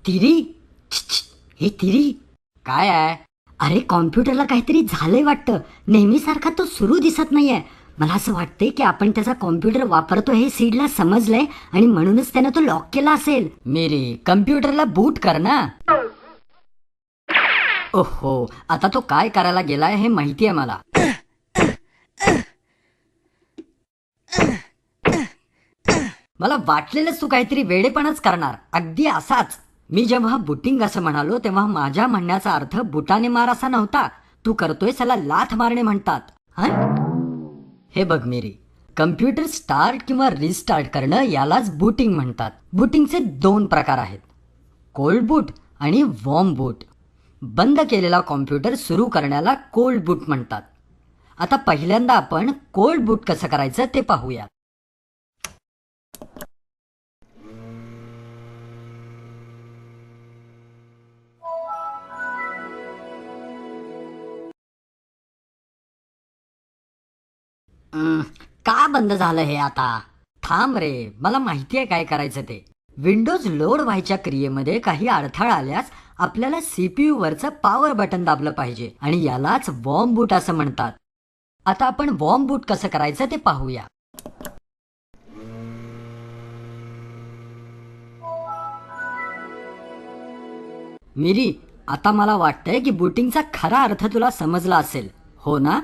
तिरी, हे तिरी, काय आहे? अरे कॉम्प्युटरला काहीतरी झालंय वाटतं. नेहमीसारखा तो सुरू दिसत नाहीये. मला असं वाटतंय की आपण त्याचा कॉम्प्युटर वापरतो हे सीडला समजलंय आणि म्हणूनच त्यानं तो लॉक केला असेल. मेरी कम्प्युटरला बूट कर ना. ओहो, आता तो काय करायला गेलाय हे माहितीये मला. मला वाटलेलंच तू काहीतरी वेडेपणाच करणार, अगदी असाच. मी जेव्हा बुटिंग असं म्हणालो तेव्हा माझ्या म्हणण्याचा अर्थ बुटाने मार असा नव्हता. तू करतोय त्याला लाथ मारणे म्हणतात. हे बघ मेरी, कम्प्युटर स्टार्ट किंवा रिस्टार्ट करणं यालाच बूटिंग म्हणतात. बूटिंगचे दोन प्रकार आहेत, कोल्ड बूट आणि वॉर्म बूट. बंद केलेला कॉम्प्युटर सुरू करण्याला कोल्ड बूट म्हणतात. आता पहिल्यांदा आपण कोल्ड बूट कसं करायचं ते पाहूया. का बंद झालं हे आता? थांब रे, मला माहिती आहे काय करायचं ते. विंडोज लोड व्हायच्या क्रियेमध्ये काही अडथळा आल्यास आपल्याला सीपीयू वरचं पॉवर बटन दाबलं पाहिजे आणि यालाच वॉर्म बूट असं म्हणतात. आता आपण वॉर्म बूट कसं करायचं ते पाहूया. मिरी, आता मला वाटतंय की बूटिंगचा खरा अर्थ तुला समजला असेल, हो ना?